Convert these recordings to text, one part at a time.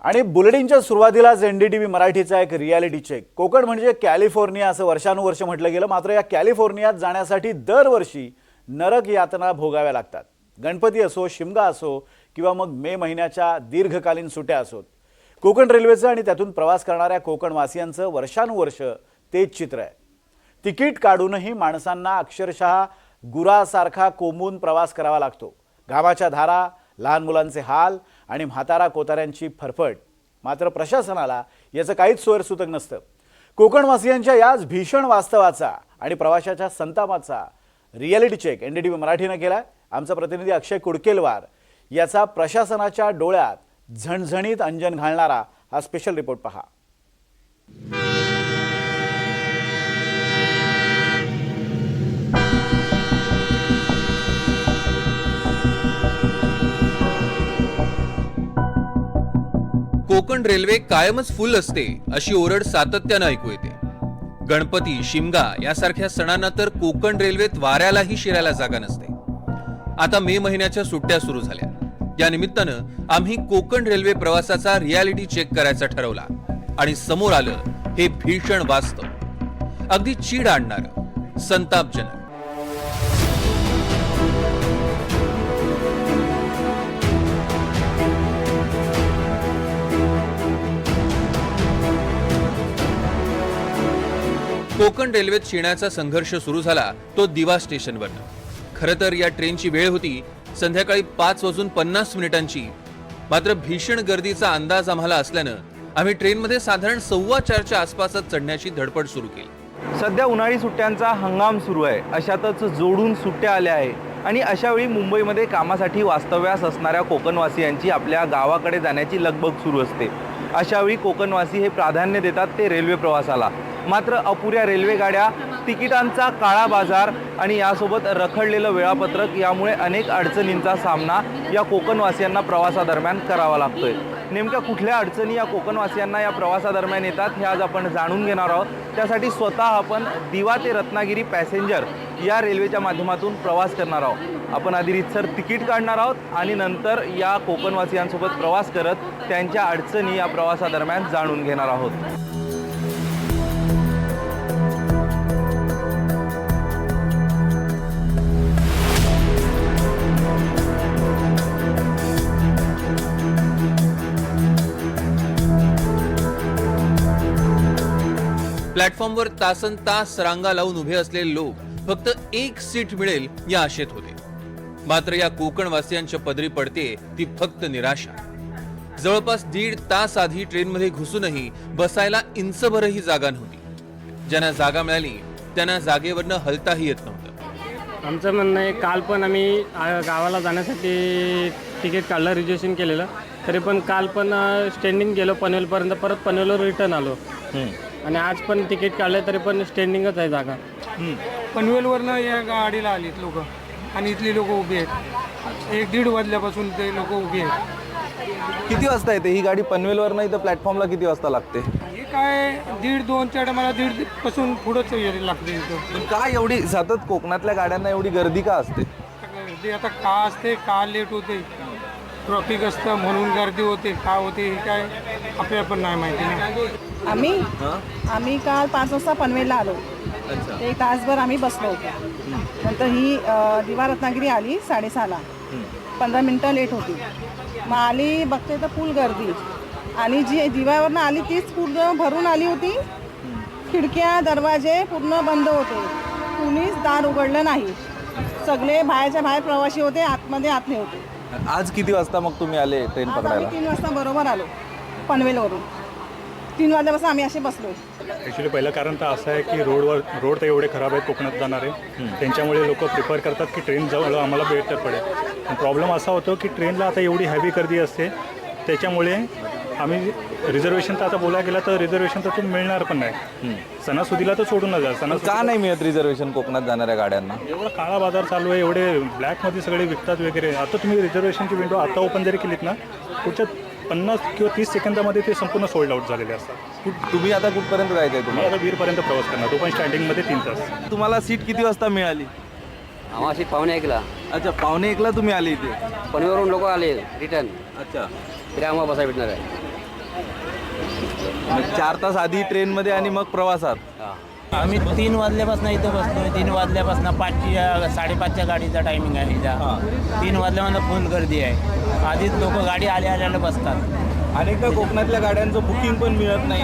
आणि बुलेटिनच्या सुरुवातीलाच एनडीटीव्ही मराठीचा एक रियालिटी चेक। कोकण म्हणजे कॅलिफोर्निया असं वर्षानुवर्ष म्हटलं गेलं, मात्र या कॅलिफोर्नियात जाण्यासाठी दरवर्षी नरक यातना भोगाव्या लागतात। गणपती असो, शिमगा असो किंवा मग मे महिन्याच्या दीर्घकालीन सुट्ट्या असोत, कोकण रेल्वेचं आणि त्यातून प्रवास करणाऱ्या कोकणवासियांचं वर्षानुवर्ष तेच चित्र आहे। तिकीट काढूनही माणसांना अक्षरशः गुरासारखा कोंबून प्रवास करावा लागतो। घामाच्या धारा, लहान मुलांचे हाल आणि म्हातारा कोताऱ्यांची फरफट। मात्र प्रशासनाला याचं काहीच सोयरसूतक नसतं। कोकणवासियांच्या याच भीषण वास्तवाचा आणि प्रवाशाच्या संतापाचा रियालिटी चेक एनडीटीव्ही मराठीने केलाय। आमचा प्रतिनिधी अक्षय कुडकेलवार याचा प्रशासनाच्या डोळ्यात झणझणीत अंजन घालणारा हा स्पेशल रिपोर्ट पहा। कोकण रेल्वे कायमच फुल असते अशी ओरड सातत्याने ऐकू येते। गणपती, शिमगा यासारख्या सणांना तर कोकण रेल्वेत वाऱ्यालाही शिरायला जागा नसते। आता मे महिन्याच्या सुट्ट्या सुरू झाल्या, या निमित्तानं आम्ही कोकण रेल्वे प्रवासाचा रियालिटी चेक करायचा ठरवला आणि समोर आलं हे भीषण वास्तव, अगदी चीड आणणारं, संतापजनक। कोकण रेल्वेत शिरण्याचा संघर्ष सुरू झाला तो दिवा स्टेशनवरनं। खरं तर या ट्रेनची वेळ होती संध्याकाळी 5:50 मात्र भीषण गर्दीचा अंदाज आम्हाला असल्यानं आम्ही ट्रेनमध्ये साधारण 4:15च्या आसपासच चढण्याची धडपड सुरू केली। सध्या उन्हाळी सुट्ट्यांचा हंगाम सुरू आहे, अशातच जोडून सुट्ट्या आल्या आहे आणि अशावेळी मुंबईमध्ये कामासाठी वास्तव्यास असणाऱ्या कोकणवासियांची आपल्या गावाकडे जाण्याची लगबग सुरू असते। अशावेळी कोकणवासी हे प्राधान्य देतात ते रेल्वे प्रवासाला। मात्र अपुऱ्या रेल्वे गाड्या, तिकिटांचा काळा बाजार आणि यासोबत रखडलेलं वेळापत्रक यामुळे अनेक अडचणींचा सामना या कोकणवासियांना प्रवासादरम्यान करावा लागतोय। नेमक्या कुठल्या अडचणी या कोकणवासियांना या प्रवासादरम्यान येतात हे आज आपण जाणून घेणार आहोत। त्यासाठी स्वतः आपण दिवा ते रत्नागिरी पॅसेंजर या रेल्वेच्या माध्यमातून प्रवास करणार आहोत। आपण आधी रीतसर तिकीट काढणार आहोत आणि नंतर या कोकणवासियांसोबत प्रवास करत त्यांच्या अडचणी या प्रवासादरम्यान जाणून घेणार आहोत। प्लॅटफॉर्मवर तासन तास रांगा लावून उभे असलेले लोक फक्त एक सीट मिळेल या आशेत होते। मात्र या कोकणवासियांच्या पदरी पडते ती फक्त निराशा। जवळपास 1.5 तास आधी ट्रेनमध्ये घुसूनही बसायला इंचभरही जागा नव्हती। ज्यांना जागा मिळाली त्यांना जागेवरनं हलताही येत नव्हतं। आमचं म्हणणं आहे, काल पण आम्ही गावाला जाण्यासाठी तिकीट काढलं, रिजर्वेशन केलेलं, तरी पण काल पण स्टँडिंग गेलो पनवेलपर्यंत, परत पनवेलवर रिटर्न आलो आणि आज पण तिकीट काढलं तरी पण स्टँडिंगच आहे जागा। पनवेलवरनं या गाडीला आलीत लोक आणि इथली लोक उभी आहेत। 1-1.5 वाजल्यापासून ते लोक उभी आहेत। किती वाजता येते ही गाडी पनवेलवरनं? इथं प्लॅटफॉर्मला किती वाजता लागते? हे काय 1:30-2च्या टायमाला 1:30 पासून पुढंच यायला लागते इथं। पण का एवढी सतत कोकणातल्या गाड्यांना एवढी गर्दी का असते? ते आता का असते, का लेट होते, ट्रॉफिक असतं म्हणून गर्दी होते, का होते हे काय आपल्याला पण नाही माहिती ना। आम्ही काल 5 वाजता पनवेलला आलो। एक तासभर आम्ही बसलो होतो। नंतर ही दिवा रत्नागिरी आली 6:30ला, 15 मिनटं लेट होती। मग आली बघते तर फुल गर्दी आणि जी दिव्यावरनं आली तीच पूर्ण भरून आली होती। खिडक्या दरवाजे पूर्ण बंद होते, कुणीच दार उघडलं नाही। सगळे बाहेरच्या बाहेर प्रवासी होते, आतमध्ये आतले होते। आज किती वाजता मग तुम्ही आले ट्रेन आज पकडायला? आम्ही 3 वाजता बरोबर आलो पनवेलवरून। 3 वाजल्यापासून आम्ही असे बसलो। ॲक्च्युली पहिलं कारण तर असं आहे की रोड तर एवढे खराब आहेत कोकणात जाणारे, त्यांच्यामुळे लोक प्रिफर करतात की ट्रेन जवळ आम्हाला बेटर पडेल। पण प्रॉब्लेम असा होतो की ट्रेनला आता एवढी हेवी गर्दी असते, त्याच्यामुळे आम्ही रिझर्वेशन तर आता बोलायला गेला तर रिझर्वेशन तर तुम्ही मिळणार पण नाही। सणासुदीला तर सोडून न जा, का नाही मिळत रिझर्वेशन कोकणात जाणाऱ्या गाड्यांना? एवढा काळा बाजार चालू आहे, एवढे ब्लॅकमध्ये सगळे विकतात वगैरे। आता तुम्ही रिझर्वेशनची विंडो आता ओपन जरी केलीत ना, पुढच्या 50 किंवा 30 सेकंदामध्ये ते संपूर्ण सोल्ड आउट झालेले असतात। तुम्ही आता कुठपर्यंत जायचं आहे? तुम्ही आता वीरपर्यंत प्रवास करणार, तो पण स्टँडिंगमध्ये 3 तास। तुम्हाला सीट किती वाजता मिळाली? आम्हाला 1:45ला। अच्छा, 1:45ला तुम्ही आले इथे? पनवेलवरून लोक आले रिटर्न। अच्छा, तरी आम्हाला बसायला भेटणार आहे। मग 4 तास आधी ट्रेनमध्ये आणि मग प्रवासात. आम्ही 3 वाजल्यापासून इथं बसतोय. 3 वाजल्यापासून 5:30च्या गाडीचा टायमिंग आहे इथं. 3 वाजल्यापासून फुल गर्दी आहे. आधीच लोक गाडी आल्याला बसतात. अनेकदा कोकणातल्या गाड्यांचं बुकिंग पण मिळत नाही.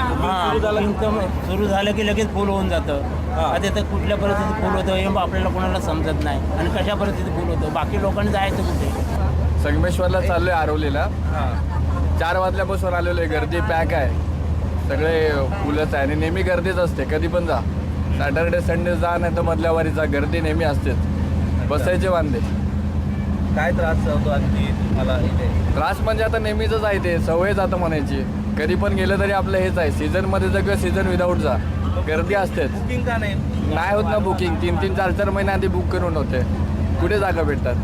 सुरू झालं की लगेच फुल होऊन जातं. आता तर कुठल्या परिस्थितीत फुल होतं हे आपल्याला कोणाला समजत नाही आणि कशा परिस्थितीत फुल होतं. बाकी लोकांनी जायचं कुठे. संगमेश्वरला चाललोय आरवलीला. 4 वाजल्यापासून आलेलो आहे. गर्दी पॅक आहे. सगळे फुलच आहे आणि नेहमी गर्दीच असते. कधी पण जा. सॅटर्डे संडे जा नाही तर मधल्या वारी जा. गर्दी नेहमी असतेच. बसायचे वांदे. काय त्रास होतो आणखी तुम्हाला इथे? त्रास म्हणजे आता नेहमीच आहे ते. सवय जातं म्हणायची. कधी पण गेलं तरी आपलं हेच आहे. सीझनमध्ये जा किंवा सीझन विदाऊट जा. गर्दी असतेच. बुकिंग का नाही? नाही होत ना बुकिंग. 3-3, 4-4 महिने आधी बुक करून होते. कुठे जागा भेटतात?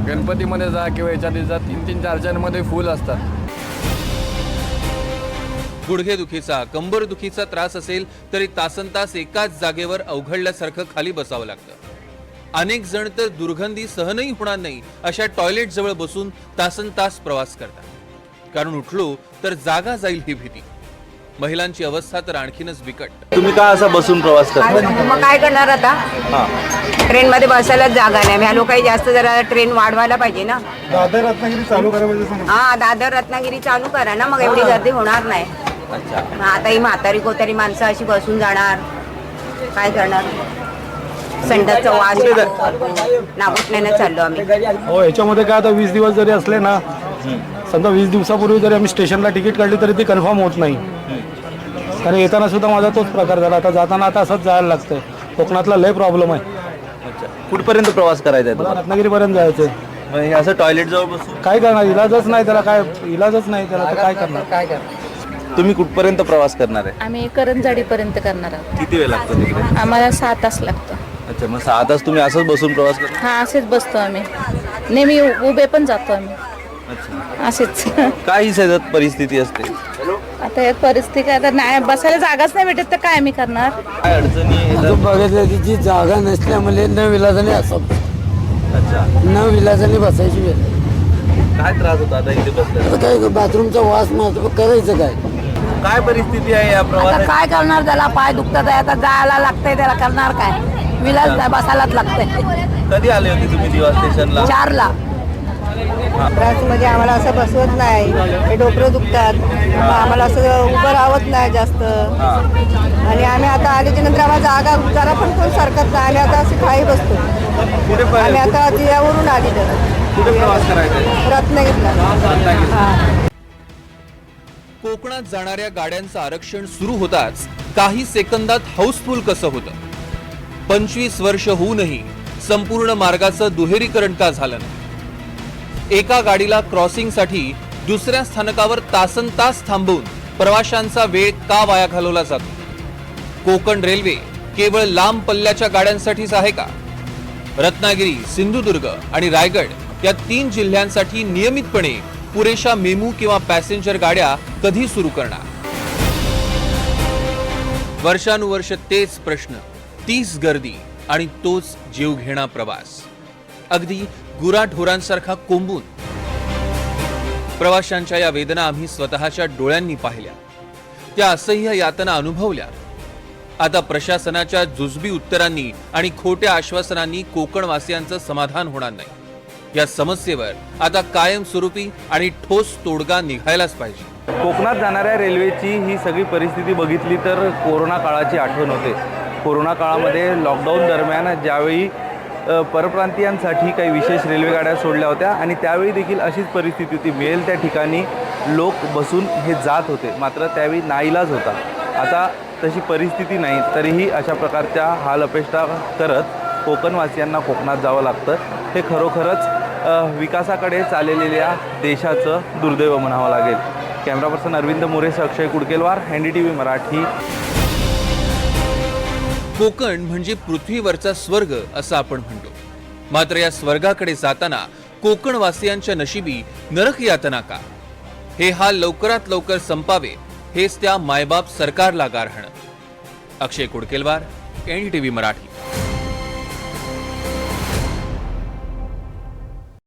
गणपतीमध्ये जा किंवा याच्यात जा. 3-3, 4-4 मध्ये फुल असतात. गुडघेदुखीचा कंबरदुखीचा त्रास असेल तरी तासनतास एकाच जागेवर अवघडल्यासारखं खाली बसावं लागतं. अनेक जण तर दुर्गंधी सहनही होणार नाही अशा टॉयलेट जवळ बसून तासनतास प्रवास करतात. कारण उठलो तर जागा जाईल ही भीती. महिलांची अवस्था तर आणखीनच बिकट. तुम्ही का असा बसून प्रवास करता? मग काय करणार आता? ट्रेनमध्ये बसायलाच जागा नाही. ह्या लोकांनी जास्त जरा ट्रेन वाढवायला पाहिजे ना. दादर रत्नागिरी चालू करा. हा, दादर रत्नागिरी चालू करा ना. मग एवढी गर्दी होणार नाही. आता ही म्हातारी कोतारी माणसं अशी बसून जाणार. काय करणार? संडासचा वास नागोठण्याने चाललो आम्ही. हो, याच्यामध्ये काय आता 20 दिवस जरी असले ना, समजा 20 दिवसापूर्वी जरी आम्ही स्टेशनला तिकीट काढली तरी ती कन्फर्म होत नाही. कारण येताना सुद्धा माझा तोच प्रकार झाला. आता जाताना आता असंच जायला लागतंय. कोकणातला लय प्रॉब्लेम आहे. कुठपर्यंत प्रवास करायचा आहे तुम्हाला? रत्नागिरीपर्यंत जायचंय. मग हे असं टॉयलेट जवळ बसून काय करणार? इलाजच नाही त्याला. काय इलाजच नाही त्याला तर काय करणार? तुम्ही कुठपर्यंत प्रवास करणार आहे? आम्ही करंजाडीपर्यंत करणार आहोत. किती वेळ लागतो तिकडे? आम्हाला 6 तास लागतं. अच्छा, मग 6 तास तुम्ही असंच बसून प्रवास करता? हा, असेच बसतो आम्ही. नेहमी उभे पण जातो आम्ही. अच्छा, असेच. काय ही सतत परिस्थिती असते? आता एक परिस्थिती आता नाही, बसायला जागाच नाही भेटत तर काय आम्ही करणार? काय अडचणी? बघितलं तिची जागा नसल्यामुळे न विलाजाने असत. अच्छा, न विलाजाने बसायची वेळ. काय त्रास होता आता इथे बसल्यावर? काय बाथरूमचा वास मारतो. करायचं काय? काय परिस्थिती आहे या आता प्रवासात? काय करणार? त्याला पाय दुखतात आहे. आता जायला लागतंय. त्याला करणार काय? विलास नाही, बसायलाच लागतंय. कधी आले होते तुम्ही दिवा स्टेशनला? 4ला. त्रास म्हणजे आम्हाला असं बसवत नाही. हे डोकरं दुखतात. आम्हाला असं उभं राहत नाही जास्त. आणि आम्ही आता आल्याच्या नंतर आम्हाला जागा जरा पण कोण सरकत नाही. आम्ही आता असे खाई बसतो. कुठे आम्ही आता जियावरून आलेलो. कुठे प्रवास करायचा आहे? रत्नागिरीला. कोकणात जाणाऱ्या गाड्यांचं आरक्षण सुरू होताच काही सेकंदात हाऊसफुल कसं होतं? 25 वर्ष होऊनही संपूर्ण मार्गाचं दुहेरीकरण का झालं नाही? एका गाडीला क्रॉसिंगसाठी दुसऱ्या स्थानकावर तासनतास थांबवून प्रवाशांचा वेळ का वाया घालवला जातो? कोकण रेल्वे केवळ लांब पल्ल्याच्या गाड्यांसाठीच आहे का? रत्नागिरी, सिंधुदुर्ग आणि रायगड या 3 जिल्ह्यांसाठी नियमितपणे पुरेशा मेमू किंवा पॅसेंजर गाड्या कधी सुरू करणार? वर्षानुवर्ष तेच प्रश्न, तीच गर्दी आणि तोच जीवघेणा प्रवास. अगदी गुराढोरांसारखा कोंबून. प्रवाशांच्या या वेदना आम्ही स्वतःच्या डोळ्यांनी पाहिल्या. त्या असह्य यातना अनुभवल्या. आता प्रशासनाच्या जुजबी उत्तरांनी आणि खोट्या आश्वासनांनी कोकणवासियांचं समाधान होणार नाही. या समस्येवर आता कायमस्वरूपी आणि ठोस तोडगा निघायलाच पाहिजे. कोकणात जाणाऱ्या रेल्वेची ही सगळी परिस्थिती बघितली तर कोरोना काळाची आठवण होते. कोरोना काळामध्ये लॉकडाऊन दरम्यान ज्यावेळी परप्रांतीयांसाठी काही विशेष रेल्वेगाड्या सोडल्या होत्या आणि त्यावेळी देखील अशीच परिस्थिती होती. मिळेल त्या ठिकाणी लोक बसून हे जात होते. मात्र त्यावेळी नाईलाज होता. आता तशी परिस्थिती नाही. तरीही अशा प्रकारच्या हाल अपेष्टा करत कोकणवासियांना कोकणात जावं लागतं. हे खरोखरच विकासाकडे चाललेल्या देशाचं दुर्दैव म्हणावं लागेल. कॅमेरा पर्सन अरविंद मोरेसह अक्षय कुडकेलवार, NDTV मराठी. कोकण म्हणजे पृथ्वीवरचा स्वर्ग असं आपण म्हणतो. मात्र या स्वर्गाकडे जाताना कोकणवासियांच्या नशिबी नरक यातना का? हे हाल लवकरात लवकर संपावे हेच त्या मायबाप सरकारला गारहाणं. अक्षय कुडकेलवार, NDTV मराठी.